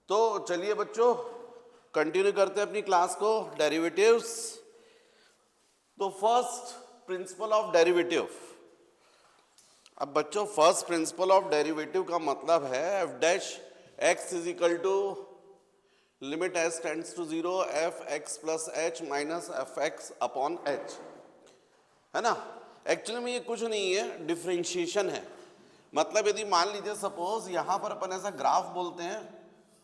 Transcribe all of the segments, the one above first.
तो चलिए बच्चों कंटिन्यू करते हैं अपनी क्लास को, डेरिवेटिव्स। तो फर्स्ट प्रिंसिपल ऑफ डेरिवेटिव। अब बच्चों फर्स्ट प्रिंसिपल ऑफ डेरिवेटिव का मतलब है F dash x is equal to limit S tends to zero F x plus H minus F x upon h, है ना। एक्चुअली में ये कुछ नहीं है, डिफरेंशिएशन है। मतलब यदि मान लीजिए सपोज यहाँ पर अपन ऐसा ग्राफ बोलते हैं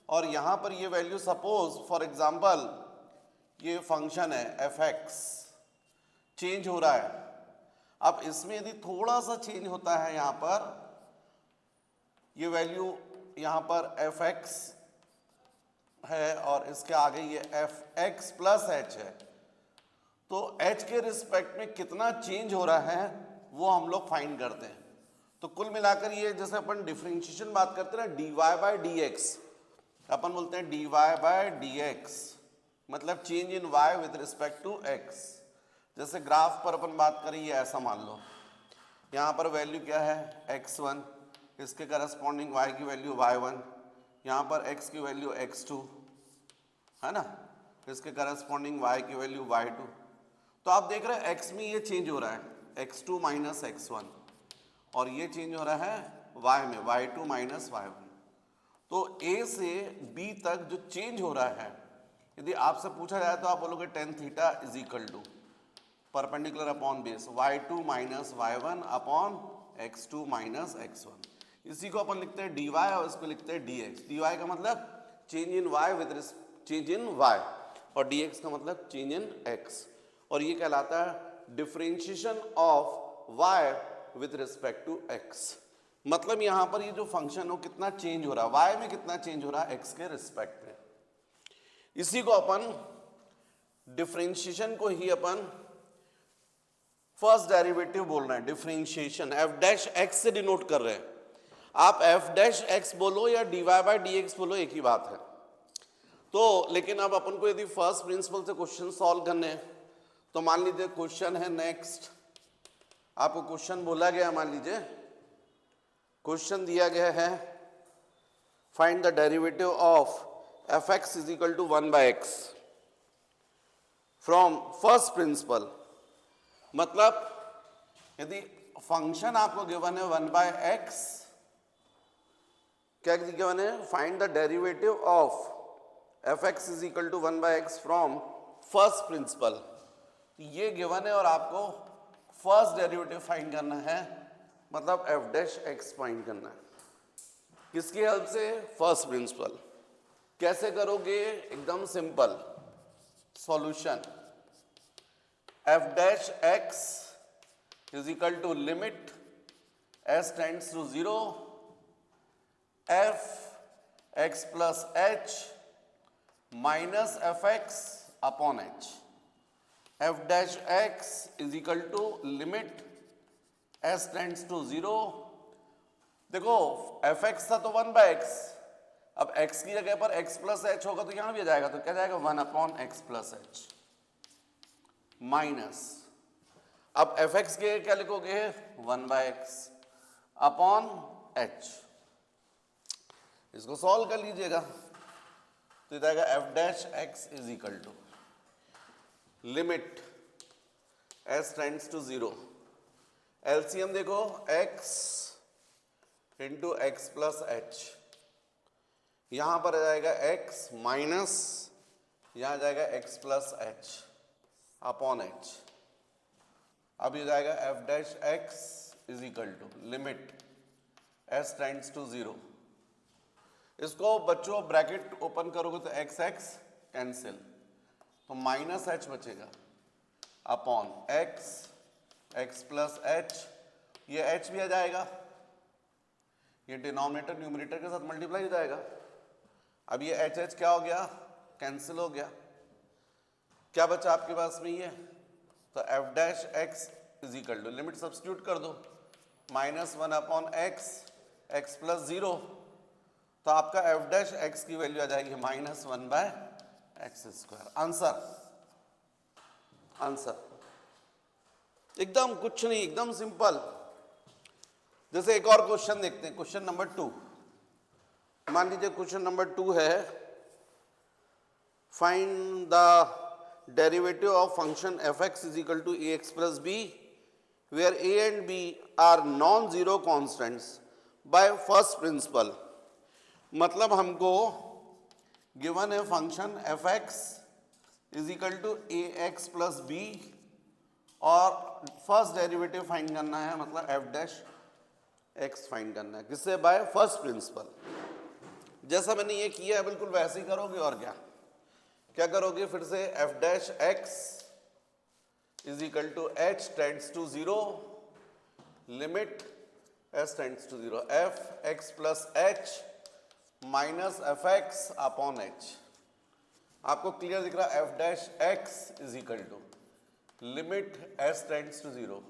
और यहाँ पर ये वैल्यू सपोज फॉर एग्जांपल ये फंक्शन है एफ एक्स, चेंज हो रहा है। अब इसमें यदि थोड़ा सा चेंज होता है, यहाँ पर ये वैल्यू यहाँ पर एफ एक्स है और इसके आगे ये एफ एक्स प्लस एच है, तो h के रिस्पेक्ट में कितना चेंज हो रहा है वो हम लोग फाइंड करते हैं। तो कुल मिलाकर ये जैसे अपन डिफरेंशिएशन बात करते हैं ना, dy बाय डी एक्स, अपन बोलते हैं dy बाय डी एक्स मतलब change in y with respect to x। जैसे ग्राफ पर अपन बात करें, ये ऐसा मान लो यहाँ पर वैल्यू क्या है x1, इसके करस्पॉन्डिंग y की वैल्यू y1, यहाँ पर x की वैल्यू x2 है ना, इसके करस्पॉन्डिंग y की वैल्यू y2। तो आप देख रहे हैं x में ये चेंज हो रहा है x2 माइनस x1 और ये चेंज हो रहा है y में y2 माइनस y1। तो a से b तक जो चेंज हो रहा है, यदि आपसे पूछा जाए तो आप बोलोगे tan theta is equal to perpendicular upon base y2 minus y1 upon x2 minus x1। इसी को अपन लिखते हैं dy और इसको लिखते हैं dx। dy का मतलब change in y with change in y और dx का मतलब चेंज इन x, और ये कहलाता है differentiation of y with respect to x। मतलब यहां पर ये जो फंक्शन हो कितना चेंज हो रहा है, y में कितना चेंज हो रहा है x के रिस्पेक्ट में। इसी को अपन डिफरेंशिएशन को ही अपन फर्स्ट डेरिवेटिव बोल रहे हैं, डिफरेंशिएशन एफ डैश एक्स से डिनोट कर रहे हैं। आप एफ डैश एक्स बोलो या dy बाय डी एक्स बोलो, एक ही बात है। तो लेकिन अब अपन को यदि फर्स्ट प्रिंसिपल से क्वेश्चन सॉल्व करने हैं, तो मान लीजिए क्वेश्चन है नेक्स्ट, आपको क्वेश्चन बोला गया, मान लीजिए क्वेश्चन दिया गया है find the derivative of f x is equal to 1 by x from first principle. मतलब यदि फंक्शन आपको गिवन है 1 बाय एक्स, क्या गिवन है, find the derivative of f x is equal to 1 by x from first principle. ये given है और आपको फर्स्ट डेरिवेटिव फाइंड करना है, मतलब एफ डैश एक्स फाइंड करना है। किसकी हेल्प से, फर्स्ट प्रिंसिपल। कैसे करोगे, एकदम simple solution f dash x is equal to limit S tends to zero F x plus H minus F x upon h. F dash x is equal to limit S tends to zero, देखो f x था तो 1 by x, अब x की जगह पर x plus H होगा तो यहां भी आ जाएगा, तो क्या जाएगा 1 upon x plus H minus, अब एफ एक्स के क्या लिखोगे 1 बाय एक्स अपॉन एच। इसको सॉल्व कर लीजिएगा तो जाएगा F dash x is equal to limit S tends to zero, LCM देखो x into x plus h, यहां पर आ जाएगा x माइनस यहां जाएगा x plus h upon H. अब ये जाएगा F dash x is equal to limit S tends to zero. इसको बच्चों ब्रैकेट ओपन करोगे तो एक्स एक्स कैंसिल, तो माइनस एच बचेगा upon x x plus H, ये एच भी आ जाएगा, ये डिनोमिनेटर न्यूमरेटर के साथ मल्टीप्लाई हो जाएगा। अब ये एच एच क्या हो गया, कैंसिल हो गया, क्या बचा आपके पास में ये, तो F dash x is equal to limit substitute कर दो minus 1 upon x x plus zero, तो आपका एफ डैश एक्स की वैल्यू आ जाएगी minus 1 by x square. Answer answer एकदम कुछ नहीं, एकदम सिंपल। जैसे एक और क्वेश्चन देखते हैं, क्वेश्चन नंबर 2। मान लीजिए क्वेश्चन नंबर 2 है, find the derivative of function f x is equal to a x plus b where a and b are non zero constants by first principle. मतलब हमको गिवन है function f x is equal to a x plus B और first derivative find करना है, मतलब f dash x find करना है, किससे? Bye first principal. जैसा मैंने ये किया है बिल्कुल वैसे ही करोगे। और क्या करोगे? फिर से F dash x is equal to H tends to zero, limit S tends to zero, F x plus H minus F x upon H. आपको क्लियर दिख रहा है? F dash x is equal to limit S tends to zero.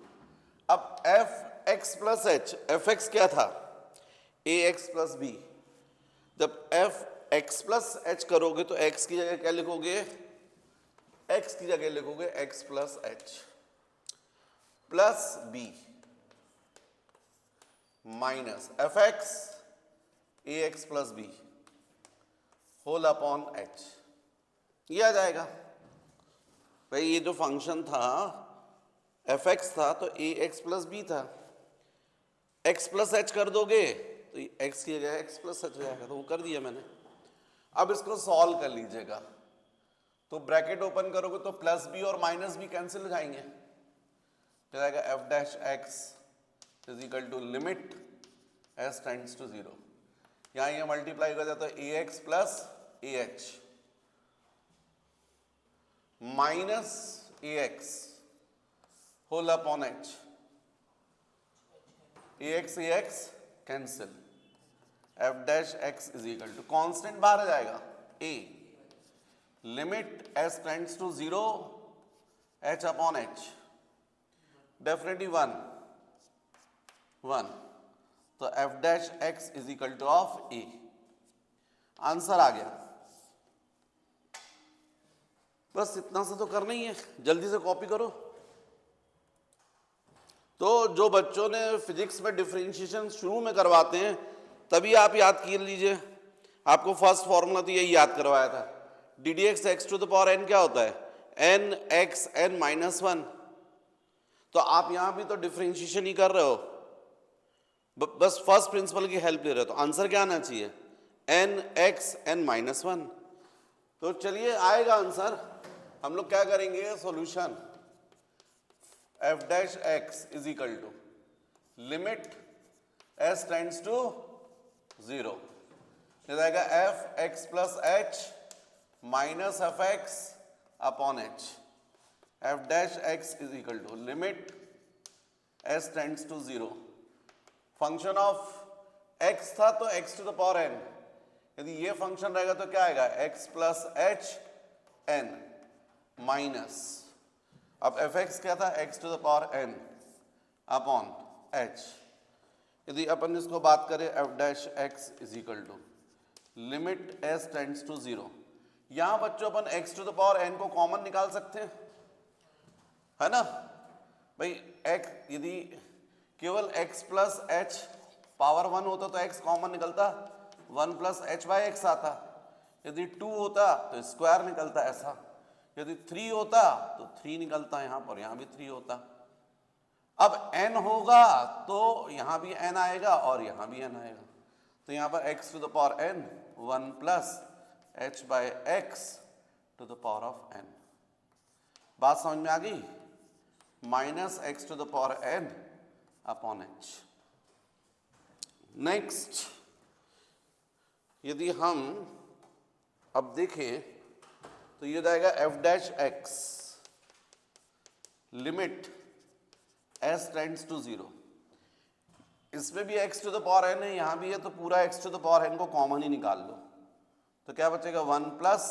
अब F x plus H, F X क्या था? A x plus B. जब F x plus H करोगे तो एक्स की जगह क्या लिखोगे? एक्स की जगह लिखोगे X plus H plus B minus F X A x plus B whole upon H. ये आ जाएगा भाई। ये जो फंक्शन था एफ एक्स था तो ए एक्स प्लस बी था, एक्स प्लस एच कर दोगे तो एक्स की जगह एक्स प्लस एच हो जाएगा। तो वो कर दिया मैंने। अब इसको सॉल्व कर लीजिएगा तो ब्रैकेट ओपन करोगे तो प्लस बी और माइनस बी कैंसिल हो जाएंगे, तो जाएगा F dash x is equal to limit S tends to zero. यहाँ ये मल्टीप्लाई कर जाता है A x plus A H minus A X whole upon H, A X cancel, F dash x is equal to constant बाहर आ जाएगा A, limit S tends to zero H upon H, definitely one, तो F dash x is equal to of A. Answer आ गया। बस इतना सा तो करना ही है, जल्दी से कॉपी करो। तो जो बच्चों ने फिजिक्स में डिफरेंशिएशन शुरू में करवाते हैं तभी आप याद कर लीजिए। आपको फर्स्ट फॉर्मूला तो यही याद करवाया था, d D x x to the power n क्या होता है? N x n minus one. तो आप यहां भी तो डिफरेंशिएशन ही कर रहे हो, बस फर्स्ट प्रिंसिपल की हेल्प ले रहे हो। तो आंसर क्या आना चाहिए? N x n minus one. तो चलिए आएगा आंसर। हम लोग क्या करेंगे? Solution f dash x is equal to limit S tends to zero, ये जाएगा f x plus H minus F x upon h, f dash x is equal to limit S tends to zero. Function of x था तो x to the power n, यदि ये function रहेगा तो क्या आएगा? X plus H N minus, अब F X क्या था? X to the power N upon H. यदि अपन इसको बात करें F dash x is equal to limit S tends to zero. यहां बच्चों अपन X to the power N को कॉमन निकाल सकते हैं, है ना भाई? एक्स यदि केवल X plus H power one होता तो एक्स कॉमन निकलता, one plus H by X आता। यदि टू होता तो स्क्वायर निकलता ऐसा, यदि थ्री होता तो थ्री निकलता यहां पर, यहां भी थ्री होता। अब n होगा तो यहां भी n आएगा और यहां भी n आएगा, तो यहां पर x to the power n one plus H by x to the power of n। बात समझ में आ गई? Minus x to the power n upon h. Next, यदि हम अब देखें तो ये जाएगा F dash x limit S tends to zero. इसमें भी x to the power n है, यहां भी है, तो पूरा x to the power n को कॉमन ही निकाल लो तो क्या बचेगा? One plus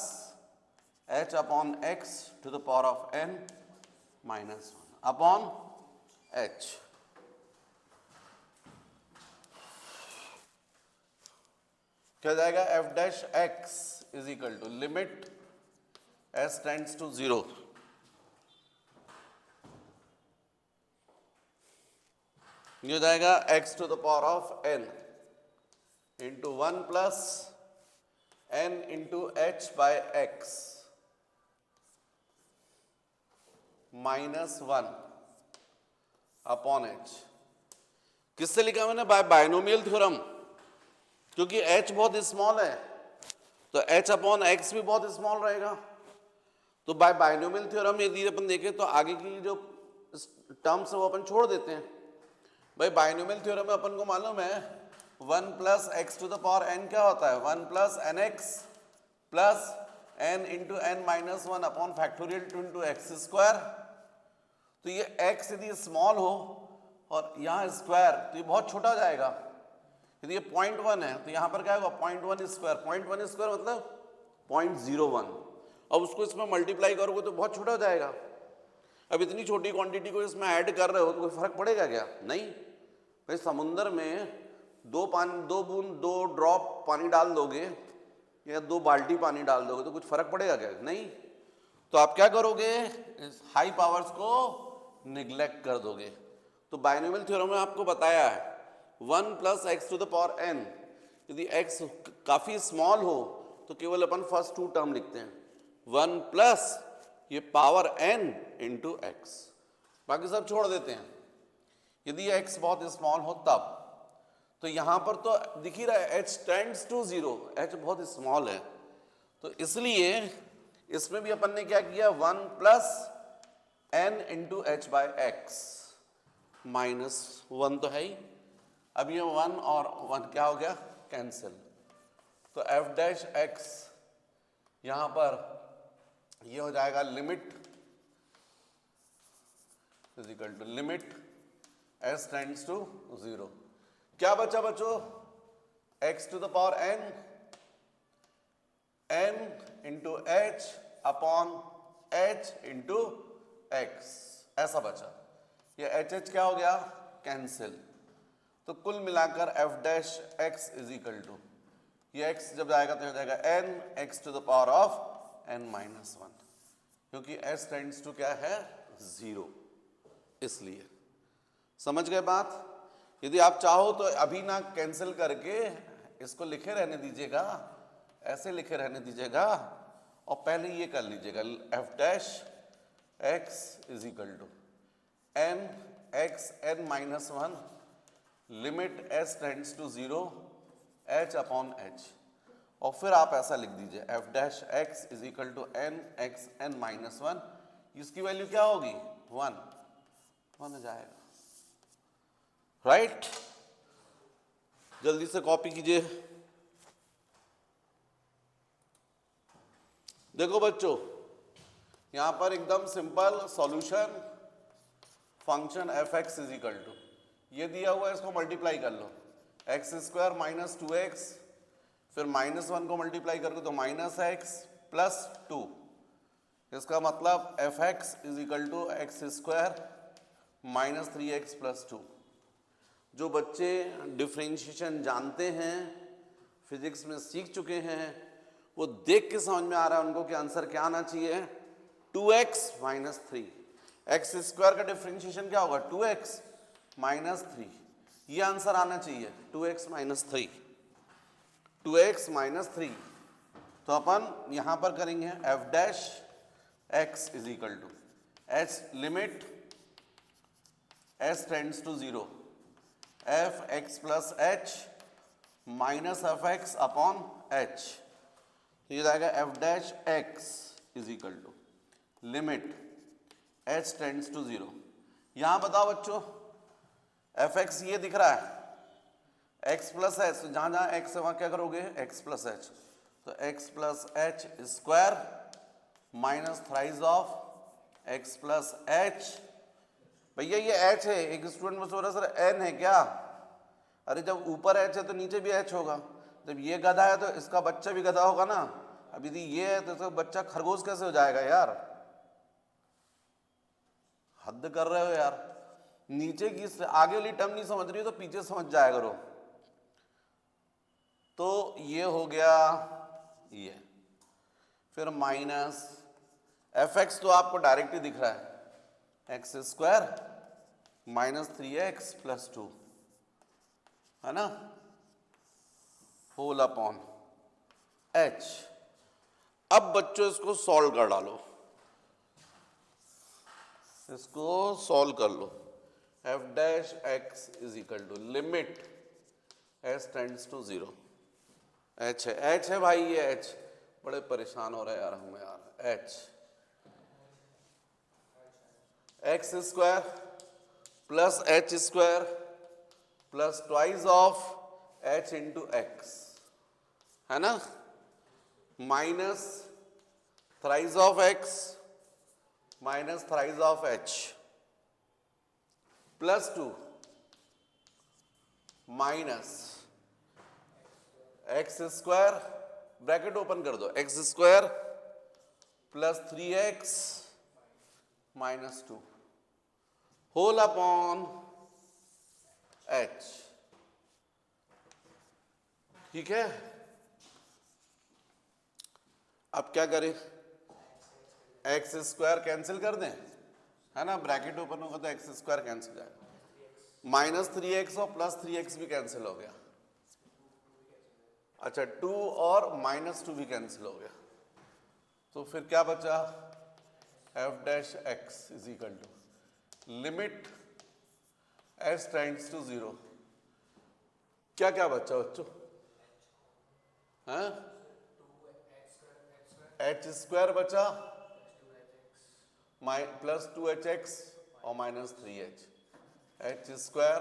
h upon x to the power of n minus one upon h. क्या जाएगा? F dash x is equal to limit S tends to zero, ये जाएगा x to the power of n into 1 plus n into h by x -1 upon h. किससे लिखा मैंने? By binomial theorem, क्योंकि h बहुत small है तो h upon x भी बहुत स्मॉल रहेगा। तो बाय बाइनोमियल थ्योरम यदि अपन देखें तो आगे की जो टर्म्स है वो अपन छोड़ देते हैं। भाई बाइनोमियल थ्योरम में अपन को मालूम है 1 plus x to the power n क्या होता है? 1 plus n x plus n into n minus 1 upon factorial 2 into x square. तो ये x यदि स्मॉल हो और यहाँ स्क्वायर तो ये बहुत छोटा हो जाएगा। यदि ये 0.1 है तो यहाँ पर क्या होगा? 0.1 स्क्वायर। 0.1 स्क्वायर मतलब 0.01। अब उसको इसमें मल्टीप्लाई करोगे तो बहुत छोटा हो जाएगा। अब इतनी छोटी क्वांटिटी को इसमें ऐड कर रहे हो तो कोई फर्क पड़ेगा क्या? नहीं। भाई समुंदर में दो ड्रॉप पानी डाल दोगे या 2 बाल्टी पानी डाल दोगे तो कुछ फर्क पड़ेगा क्या? नहीं। तो आप क्या करोगे? हाई पावर्स को निग्लेक्ट कर दोगे। तो बाइनोमियल थ्योरम में आपको बताया है 1 plus x to the power n, यदि x काफी स्मॉल हो तो केवल अपन फर्स्ट 2 टर्म लिखते हैं 1 प्लस ये पावर n इंटू एक्स, बाकी सब छोड़ देते हैं। यदि x बहुत स्मॉल हो तब तो यहां पर तो दिख ही रहा है h टेंड्स टू 0, h बहुत स्मॉल है। तो इसलिए इसमें भी अपन ने क्या किया 1 plus n into h by x -1 तो है ही। अब ये 1 और 1 क्या हो गया? कैंसिल। तो f डैश x यहां पर ये हो जाएगा limit is equal to limit s tends to 0। क्या बचा बच्चों? x to the power n into h upon h into x, ऐसा बचा। ये एच क्या हो गया? कैंसिल। तो कुल मिलाकर f dash x is equal to ये x जब जाएगा तो हो जाएगा n x to the power of n minus 1, क्योंकि s टेंड्स टू क्या है? 0। इसलिए समझ गए बात? यदि आप चाहो तो अभी ना कैंसिल करके इसको लिखे रहने दीजिएगा, ऐसे लिखे रहने दीजिएगा और पहले ये कर लीजिएगा f dash x is equal to n x n minus 1 limit s tends to 0 h upon h, और फिर आप ऐसा लिख दीजिए f dash x is equal to n x n minus 1। इसकी वैल्यू क्या होगी? 1 हो जाएगा। राइट? जल्दी से कॉपी कीजिए। देखो बच्चों यहां पर एकदम simple solution function f x is equal to ये दिया हुआ है, इसको मल्टीप्लाई कर लो एक्स स्क्वायर माइनस 2x, फिर -1 को मल्टीप्लाई करोगे तो -x प्लस 2। इसका मतलब f x is equal to x square minus 3x plus 2। जो बच्चे डिफरेंशिएशन जानते हैं, फिजिक्स में सीख चुके हैं, वो देख के समझ में आ रहा है उनको कि आंसर क्या आना चाहिए? 2x minus 3। एक्स स्क्वायर का डिफरेंशिएशन क्या होगा? 2x minus 3। ये आंसर आना चाहिए 2x माइनस 3। 2x minus 3। तो अपन यहां पर करेंगे f dash x is equal to h limit s tends to 0 f x plus h minus F x upon h। तो ये जाएगा f dash x is equal to limit h tends to 0। यहां बताओ बच्चों एफ एक्स ये दिख रहा है x प्लस एच, तो जहां जहां x है वहां क्या करोगे? x plus H. तो x plus h square minus thrice of x plus H. भैया ये h है, एक स्टूडेंट मुझसे बोल रहा सर n है क्या? अरे जब ऊपर h है तो नीचे भी h होगा। जब ये गधा है तो इसका बच्चा भी गधा होगा ना। अब यदि ये है तो इसका बच्चा खरगोश कैसे हो जाएगा यार? हद कर रहे हो यार। नीचे की आगे वाली टर्म नहीं समझ रही हो तो पीछे समझ जाया करो। तो ये हो गया ये, फिर माइनस एफ एक्स तो आपको डायरेक्ट ही दिख रहा है x square minus 3x plus 2, है ना? Whole upon H. अब बच्चों इसको सॉल्व कर डालो, इसको सॉल्व कर लो। F dash x is equal to limit H tends to zero. H है भाई, ये एच, बड़े परेशान हो रहे यार हम यार। H x square plus h square plus twice of h into x, है ना, minus thrice of x minus thrice of h plus 2 minus x square, bracket open कर दो, x square plus 3x minus 2 whole upon h. ठीक है, अब क्या करें, x square cancel कर दें, है ना, ब्रैकेट ओपन होगा तो एक्स स्क्वायर कैंसिल जाएगा, माइनस 3x और प्लस 3x भी कैंसिल हो गया। अच्छा 2 और माइनस 2 भी कैंसिल हो गया, तो फिर क्या बचा, f dash x is equal to limit H tends to zero. क्या क्या बचा बच्चों, हाँ, एच स्क्वायर बचा प्लस 2hx और minus 3h, H square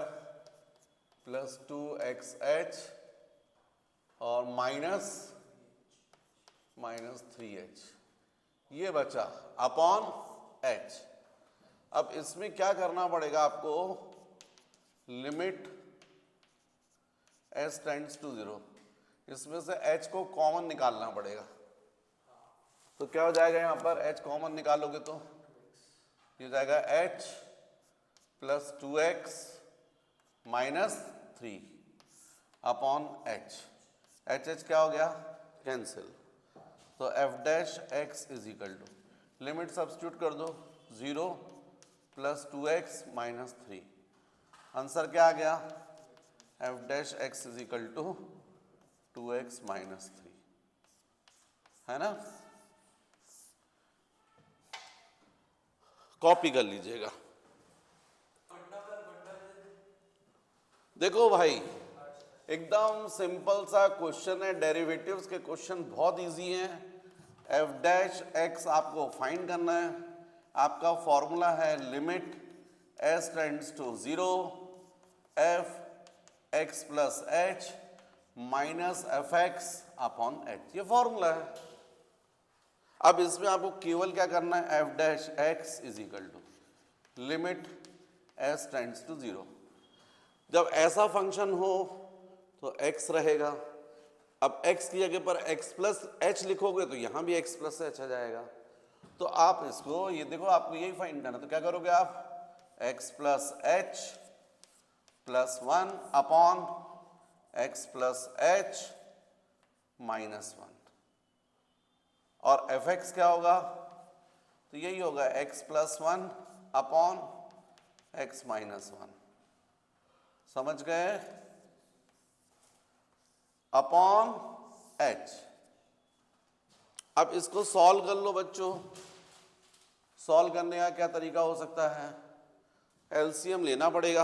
plus 2xh और माइनस 3h, ये बचा अपॉन h। अब इसमें क्या करना पड़ेगा आपको, limit h tends to zero, इसमें से h को कॉमन निकालना पड़ेगा। तो क्या हो जाएगा, यहां पर h कॉमन निकालोगे तो ये जाएगा h plus 2x minus 3 upon h, h क्या हो गया, कैंसिल। तो F dash x is equal to limit substitute कर दो, 0 प्लस 2x माइनस 3, आंसर क्या आ गया, f dash x is equal to 2x minus 3, है ना, कॉपी कर लीजिएगा। देखो भाई एकदम सिंपल सा क्वेश्चन है, डेरिवेटिव्स के क्वेश्चन बहुत इजी हैं। एफ डैश एक्स आपको फाइंड करना है, आपका फॉर्मूला है limit S tends to zero F x plus H minus F x upon H, ये फॉर्मूला है। अब इसमें आपको केवल क्या करना है, F dash x is equal to limit S tends to zero. जब ऐसा फंक्शन हो तो x रहेगा, अब x की जगह पर x प्लस एच लिखोगे तो यहां भी x प्लस एच आ जाएगा। तो आप इसको, ये देखो आपको यही फाइंड करना, तो क्या करोगे आप, x plus H plus 1 upon x plus H minus 1, और एफ एक्स क्या होगा, तो यही होगा x plus 1 upon x minus 1, समझ गए, अपॉन h। अब इसको सॉल्व कर लो बच्चों, सॉल्व करने का क्या तरीका हो सकता है, एलसीएम लेना पड़ेगा,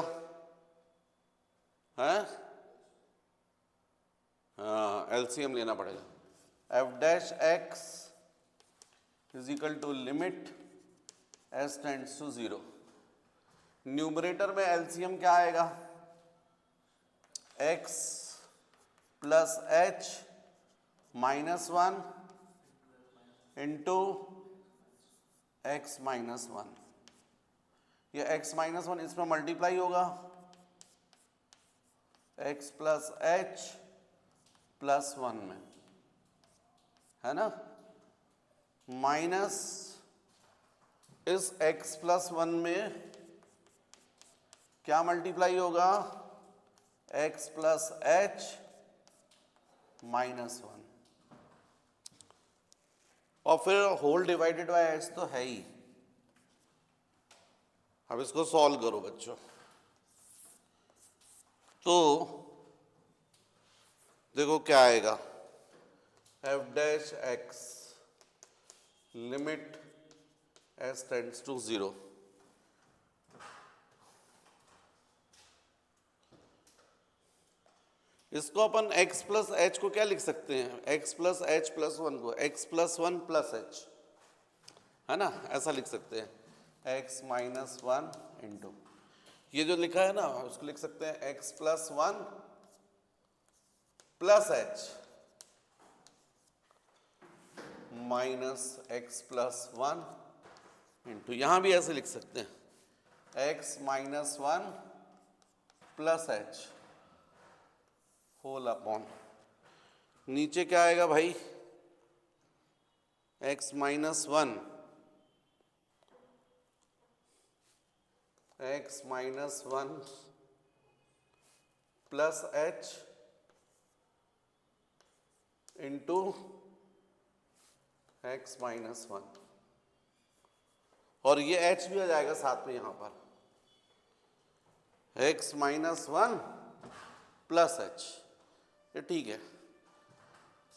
है, हाँ एलसीएम लेना पड़ेगा। F dash x is equal to limit S tends to zero, numerator में एलसीएम क्या आएगा, x plus H minus 1 into x minus 1, ये x माइनस 1 इसमें मल्टीप्लाई होगा, x प्लस एच प्लस 1 में, है ना, माइनस इस x प्लस 1 में क्या मल्टीप्लाई होगा, x प्लस एच माइनस 1, और फिर होल डिवाइडेड बाय एच तो है ही। अब इसको सॉल्व करो बच्चों, तो देखो क्या आएगा, f dash x limit S tends to 0। इसको अपन x प्लस एच को क्या लिख सकते हैं, x प्लस एच प्लस 1 को x प्लस 1 प्लस एच, है ना, ऐसा लिख सकते हैं, x माइनस 1 इंटू ये जो लिखा है ना उसको लिख सकते हैं x plus 1 plus H minus x plus 1 into, यहां भी ऐसे लिख सकते हैं x minus 1 plus H whole upon, नीचे क्या आएगा भाई, x minus 1 x minus 1 plus H into x minus 1, और ये h भी आ जाएगा साथ में यहां पर, x माइनस 1 प्लस एच, ये ठीक है।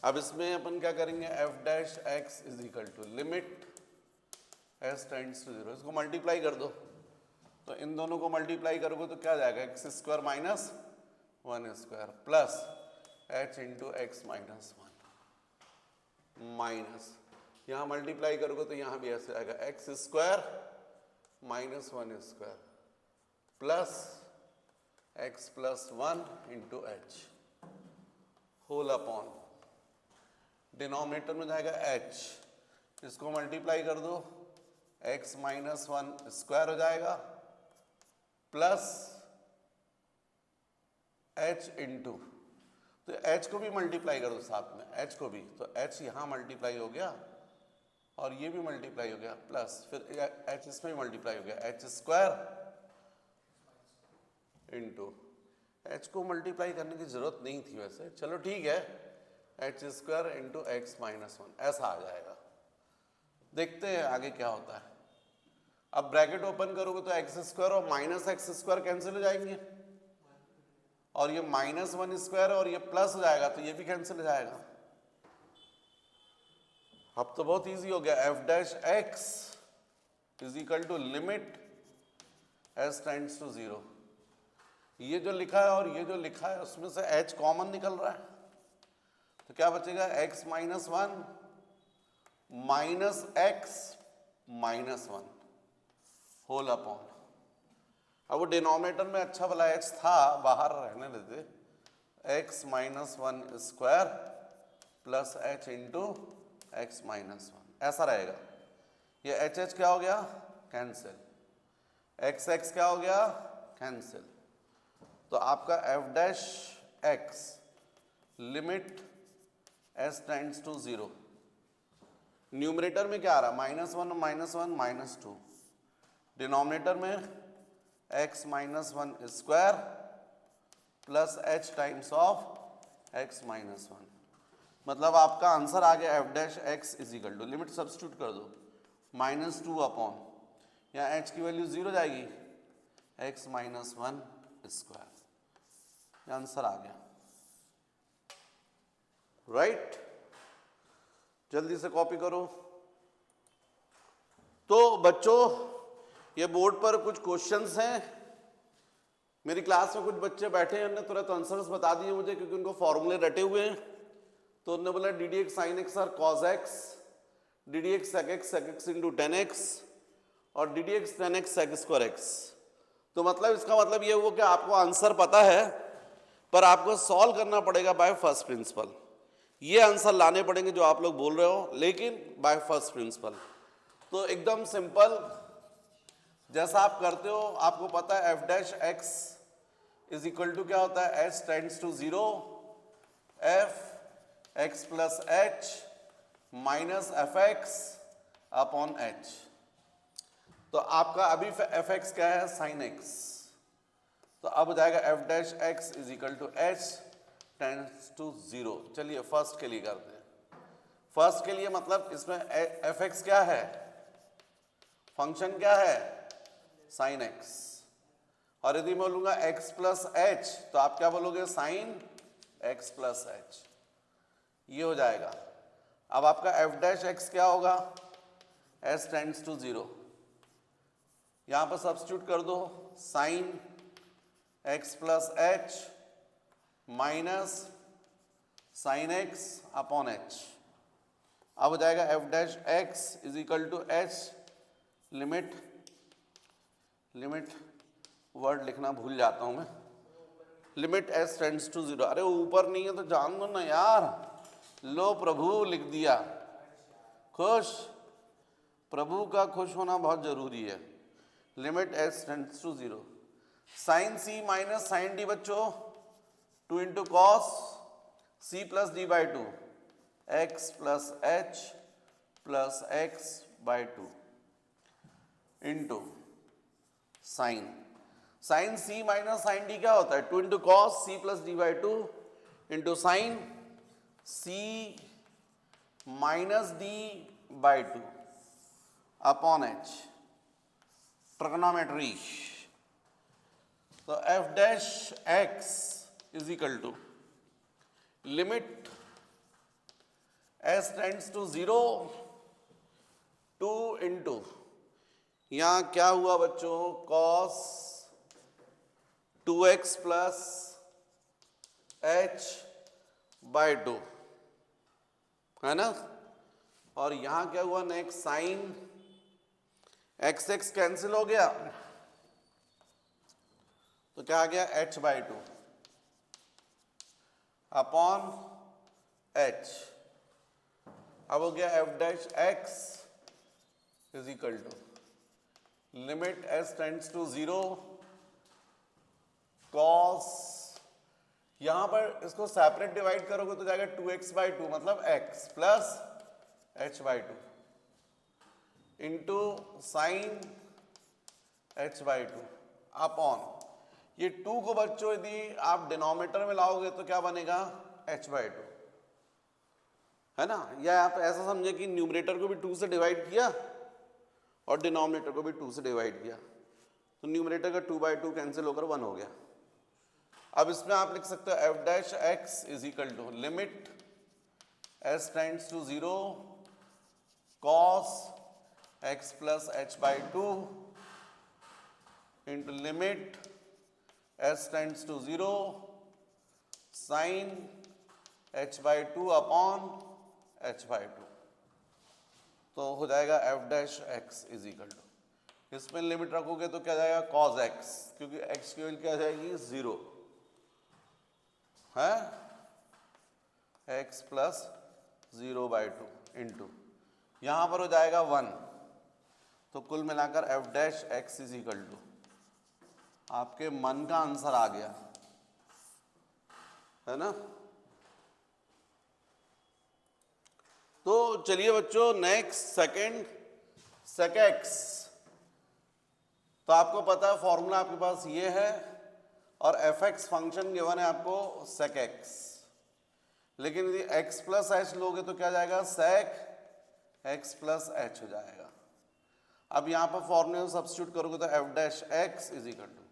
अब इसमें अपन क्या करेंगे, f dash x is equal to limit S tends to 0, इसको मल्टीप्लाई कर दो, तो इन दोनों को मल्टीप्लाई करोगे तो क्या आ जाएगा, x square minus 1 square plus H into x minus 1 minus, यहाँ मल्टीप्लाई करोगे तो यहाँ भी ऐसे आएगा x square minus 1 square plus x plus 1 into h whole upon, denominator में जाएगा h, इसको मल्टीप्लाई कर दो, x माइनस 1 स्क्वायर हो जाएगा प्लस h इंटू, तो h को भी मल्टीप्लाई कर दो साथ में, h को भी, तो h यहाँ मल्टीप्लाई हो गया और ये भी मल्टीप्लाई हो गया प्लस फिर h इसमें भी मल्टीप्लाई हो गया, h स्क्वायर इंटू, h को मल्टीप्लाई करने की जरूरत नहीं थी वैसे, चलो ठीक है, H square into x minus 1 ऐसा आ जाएगा। देखते हैं आगे क्या होता है। अब ब्रैकेट ओपन करोगे तो एक्स स्क्वायर और माइनस एक्स स्क्वायर कैंसिल हो जाएंगे, और ये माइनस 1 स्क्वायर और ये प्लस हो जाएगा तो ये भी कैंसिल हो जाएगा। अब तो बहुत इजी हो गया, f dash x is equal to limit S tends to 0, ये जो लिखा है और ये जो लिखा है उसमें से h कॉमन निकल रहा है, तो क्या बचेगा, x minus 1 minus x minus 1 whole upon, अब वो डिनोमिनेटर में अच्छा भला h था, बाहर रहने देते, x minus 1 square plus h into x minus 1 ऐसा रहेगा। ये h क्या हो गया, कैंसिल, x क्या हो गया, कैंसिल, तो आपका f dash x limit S tends to 0, numerator में क्या आ रहा है, माइनस 1 माइनस 1 माइनस 2, डिनोमिनेटर में x minus 1 square plus h times of x minus 1, मतलब आपका आंसर आ गया f dash x is equal to, limit substitute कर दो, माइनस 2 अपॉन, यहाँ h की वैल्यू 0 जाएगी, x माइनस 1 स्क्वायर, आंसर आ गया, राइट। जल्दी से कॉपी करो। तो बच्चों ये बोर्ड पर कुछ क्वेश्चंस हैं, मेरी क्लास में कुछ बच्चे बैठे हैं, उन्होंने तुरंत आंसर्स बता दिए मुझे क्योंकि उनको फॉर्मूले रटे हुए हैं, तो उन्होंने बोला D D X sine X और cos X, D D x sec x into tan X और D D X tan X sec square X. तो मतलब इसका मतलब ये हुआ कि आपको आंसर पता है पर आपको सॉल्व करना पड़ेगा बाय फर्स्ट प्रिंसिपल, ये आंसर लाने पड़ेंगे जो आप लोग बोल रहे हो, लेकिन बाय फर्स्ट प्रिंसिपल। तो एकदम सिंपल जैसा आप करते हो, आपको पता है F dash x is equal to क्या होता है, h tends to 0 f x plus H minus F x upon h. तो आपका अभी एफ एक्स क्या है, साइन एक्स, तो अब हो जाएगा F dash x is equal to H tends to 0। चलिए फर्स्ट के लिए करते हैं। फर्स्ट के लिए मतलब इसमें एफ एक्स क्या है, फंक्शन क्या है, साइन एक्स, और यदि मैं बोलूंगा एक्स प्लस एच तो आप क्या बोलोगे, साइन एक्स प्लस एच, ये हो जाएगा। अब आपका एफ डैश एक्स क्या होगा, एस टेंड्स टू 0, यहां पर सब्स्टिट्यूट कर दो sine x plus H minus sine x upon H. अब हो जाएगा F dash x is equal to h limit, word लिखना भूल जाता हूं मैं, लिमिट एस टेंड्स टू 0। अरे ऊपर नहीं है तो जान दो ना यार, लो प्रभु लिख दिया, खुश, प्रभु का खुश होना बहुत जरूरी है। Limit S tends to 0, sine C minus sine D बच्चों, 2 into cos C plus D by 2, X plus H plus X by 2 into sine, sine C minus sine D क्या होता है, 2 into cos C plus D by 2 into sine C minus D by 2 upon H, trigonometry. तो F dash x is equal to limit S tends to 0 2 into, यहां क्या हुआ बच्चों, cos 2x plus H by 2, है ना, और यहां क्या हुआ next, sine x x cancel हो गया तो क्या आ गया, h बाई 2 अपॉन h। अब हो गया f dash x is equal to limit S tends to 0 cos, यहां पर इसको सेपरेट डिवाइड करोगे तो जाएगा 2x बाई 2 मतलब x plus h by 2 into sign h by 2 upon, ये 2 को बच्चों यदि आप डिनोमिनेटर में लाओगे तो क्या बनेगा, h बाई 2, है ना, या आप ऐसा समझे कि न्यूमरेटर को भी 2 से डिवाइड किया और डिनोमिनेटर को भी 2 से डिवाइड किया, तो न्यूमरेटर का 2 बाई 2 कैंसिल होकर 1 हो गया। अब इसमें आप लिख सकते हो f dash x is equal to limit S tends to 0 cos x plus H by 2 into limit S tends to 0 sine h by 2 upon h by 2, तो हो जाएगा F dash x is equal to, इसमें limit रखोगे तो क्या जाएगा, cos x, क्योंकि x की वैल्यू क्या जाएगी 0 है, एक्स प्लस 0 बाई 2 इंटू, यहां पर हो जाएगा 1, तो कुल मिलाकर f dash x is equal to, आपके मन का आंसर आ गया, है ना। तो चलिए बच्चों नेक्स्ट सेकेंड सेक एक्स, तो आपको पता है फॉर्मूला आपके पास ये है, और एफ एक्स फंक्शन गिवन है आपको सेक एक्स, लेकिन यदि एक्स प्लस एच लोगे तो क्या जाएगा, सेक एक्स प्लस एच हो जाएगा। अब यहां पर फॉर्मूले में सब्स्टिट्यूट करोगे तो F dash x is equal to,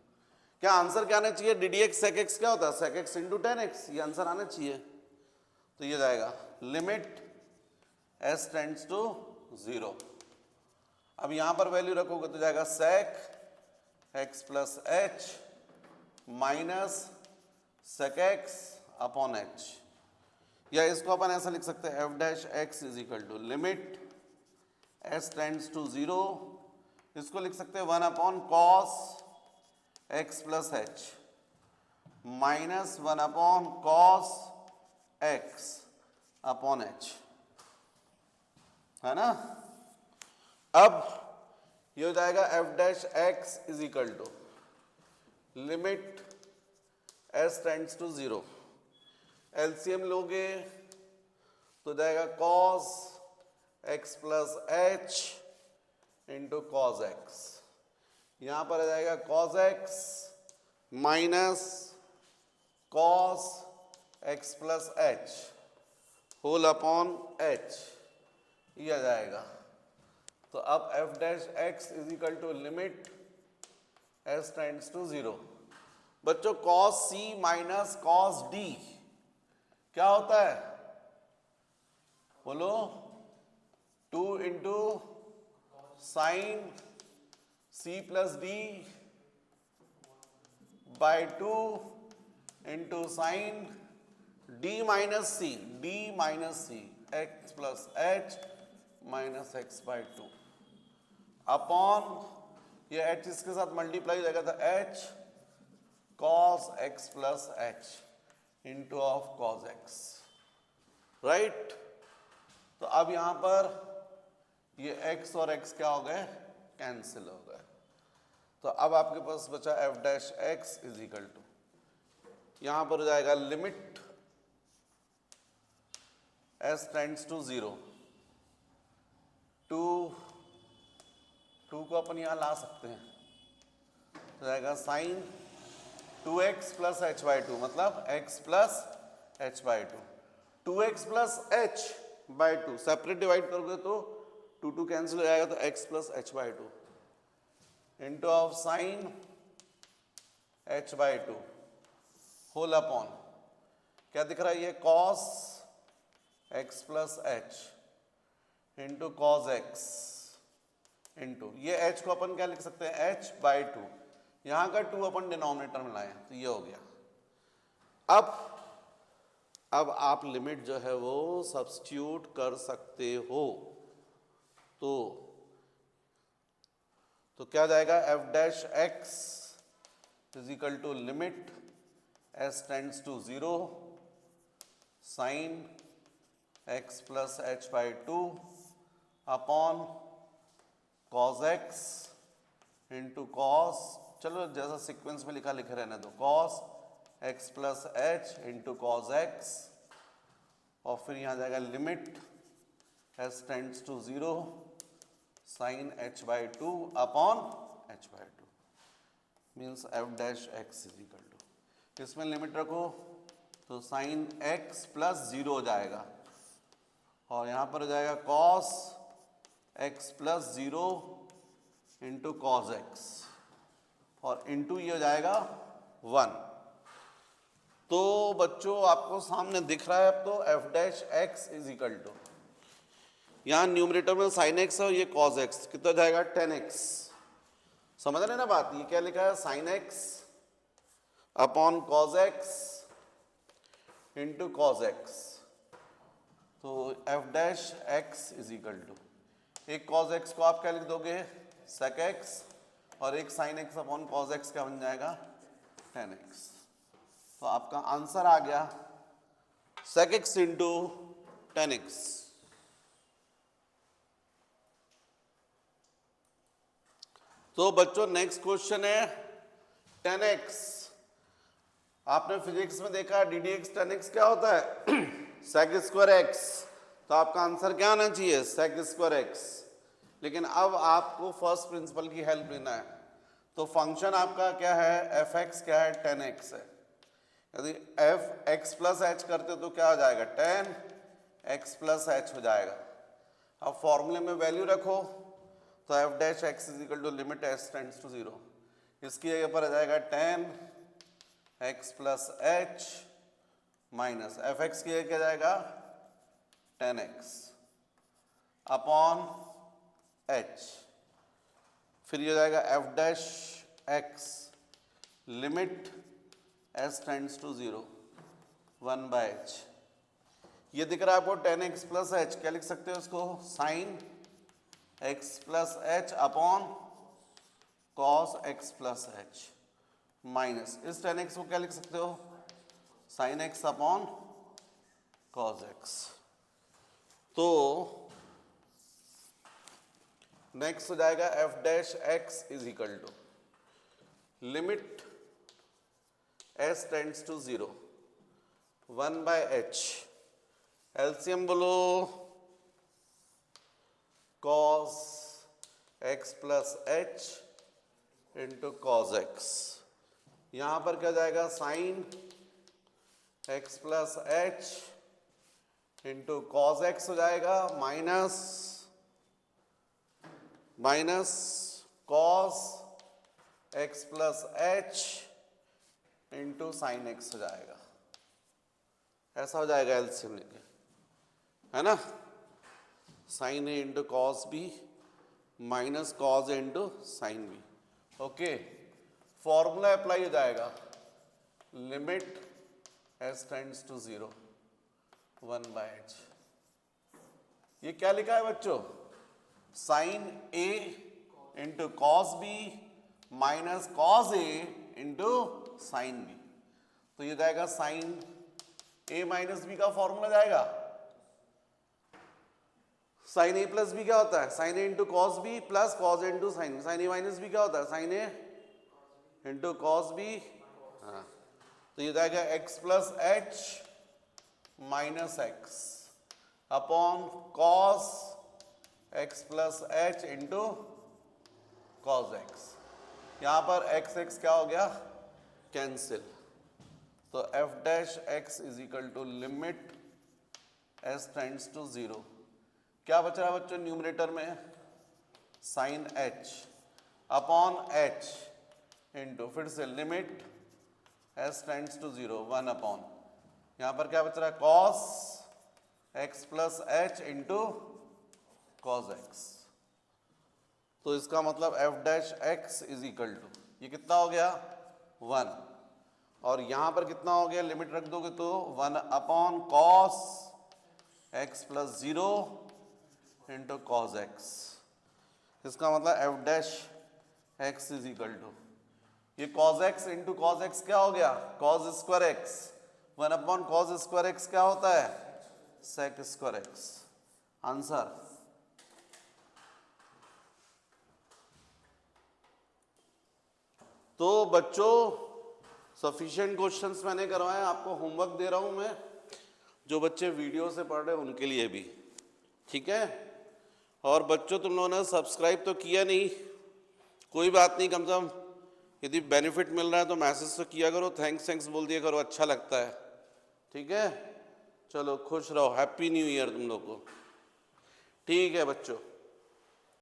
क्या आंसर क्या आना चाहिए, d D x sec x क्या होता है, sec x into tan x, ये आंसर आना चाहिए, तो ये जाएगा लिमिट एस टेंड्स टू 0। अब यहां पर वैल्यू रखोगे तो जाएगा sec x plus H minus sec x upon h, या इसको अपन ऐसा लिख सकते हैं f dash x is equal to limit S tends to 0, इसको लिख सकते हैं 1 upon cos x plus H minus 1 upon cos x upon h, है ना। अब ये हो जाएगा F dash x is equal to limit S tends to 0, LCM लोगे तो जाएगा cos x plus H into cos x, यहां पर आ जाएगा cos X minus cos x plus H whole upon H, ये आ जाएगा। तो अब F dash x is equal to limit S tends to 0, बच्चों cos C minus cos D क्या होता है, बोलो, 2 into sine C plus D by 2 into sine D minus C X plus H minus X by 2 upon ये H इसके साथ multiply हो जाएगा, तो H cos x plus H into of cos x, right. तो अब यहां पर ये x और x क्या हो गए, कैंसिल हो गए। तो अब आपके पास बचा f dash x is equal to, यहां पर हो जाएगा लिमिट s टेंड्स टू 0, 2 को अपन यहां ला सकते हैं, हो जाएगा sign 2x plus H by 2, मतलब x plus H by 2, 2x plus H by 2 separate divide करोगे तो 2 कैंसिल हो जाएगा, तो x plus H by 2 into of sine h by 2 whole upon क्या दिख रहा है, ये cos x plus H into cos x into ये h को अपन क्या लिख सकते हैं, h बाई 2, यहां का 2 अपन डिनोमिनेटर में लाए, तो ये हो गया। अब आप लिमिट जो है वो सब्स्टिट्यूट कर सकते हो, तो क्या जाएगा, f dash x is equal to limit s tends to 0 sine x plus H by 2 upon cos x into cos, चलो जैसा सीक्वेंस में लिखा लिखे रहने दो, cos x plus H into cos x, और फिर यहां जाएगा limit s tends to 0 sine h by 2 upon h by 2 means f dash x is equal to, इसमें लिमिट रखो तो साइन x प्लस 0 हो जाएगा, और यहां पर हो जाएगा cos x plus 0 into cos x, और इंटू ये हो जाएगा 1। तो बच्चों आपको सामने दिख रहा है अब तो f dash x is equal to, यहां न्यूमरेटर में साइन एक्स है और ये कॉस एक्स, कितना जाएगा 10x, समझ रहे ना बात, ये क्या लिखा है sine x upon cos x into cos x, तो f dash x is equal to, एक कॉस एक्स को आप क्या लिख दोगे सेक एक्स, और एक sine x upon cos x क्या बन जाएगा 10x। तो आपका आंसर आ गया सेक एक्स इंटू 10x। तो बच्चों नेक्स्ट क्वेश्चन है 10x। आपने फिजिक्स में देखा डी डी एक्स 10x क्या होता है सेक स्क्वायर एक्स, तो आपका आंसर क्या आना चाहिए सेक स्क्वायर एक्स। लेकिन अब आपको फर्स्ट प्रिंसिपल की हेल्प लेना है, तो फंक्शन आपका क्या है एफ एक्स क्या है 10x है, यदि एफ एक्स प्लस एच करते तो क्या हो जाएगा 10x प्लस एच हो जाएगा। अब फॉर्मूले में वैल्यू रखो तो F dash x is equal to limit S tends to 0, इसकी जगह पर आ जाएगा 10x plus H minus F x की जगह क्या जाएगा 10x अपॉन एच, फिर ये हो जाएगा F dash x limit S tends to 0 1 by h, ये दिख रहा है आपको 10x प्लस एच, क्या लिख सकते हो इसको sine x plus h upon cos x plus H minus इस 10x को क्या लिख सकते हो sine x upon cos x। तो नेक्स्ट हो जाएगा f dash x is equal to limit s tends to 0 1 by h, LCM बोलो cos x plus H into cos x, यहां पर क्या जाएगा साइन x plus H into cos x हो जाएगा minus cos x plus H into sine X हो जाएगा। ऐसा हो जाएगा एलसीएम लेके, है ना, sine A into cos B minus cos A into sine B. Okay, formula apply हो जाएगा, limit S tends to 0 1/h। ये क्या लिखा है बच्चों, sine A into cos B minus cos A into sine B. तो ये जाएगा साइन ए माइनस बी का फॉर्मूला जाएगा, साइन ए प्लस बी क्या होता है, sine A into cos B plus cos A into sine B. Sine A minus B क्या होता है, sine A into cos B. हाँ, तो ये जाएगा x plus H minus x upon cos x plus H into cos x. यहां पर x x क्या हो गया, कैंसिल। तो F dash x is equal to limit S tends to 0। क्या बच रहा है बच्चों न्यूमरेटर में, sine h upon h into फिर से limit S tends to 0 1 upon, यहां पर क्या बच रहा है, cos x plus H into cos x. तो इसका मतलब f dash x is equal to, ये कितना हो गया 1, और यहां पर कितना हो गया, लिमिट रख दोगे तो 1 upon cos x plus 0 into cos x. इसका मतलब f dash x is equal to, ये cos x into cos x क्या हो गया, cos square x, 1 upon cos square x क्या होता है, सेक स्क्वायर एक्स। आंसर तो बच्चों सफिशिएंट क्वेश्चंस मैंने करवाए, आपको होमवर्क दे रहा हूं मैं, जो बच्चे वीडियो से पढ़ रहे हैं उनके लिए भी, ठीक है। और बच्चों तुम लोगों ने सब्सक्राइब तो किया नहीं, कोई बात नहीं, कम से कम यदि बेनिफिट मिल रहा है तो मैसेज तो किया करो, थैंक्स बोल दिया करो, अच्छा लगता है, ठीक है। चलो खुश रहो, हैप्पी न्यू ईयर तुम लोग को, ठीक है बच्चों।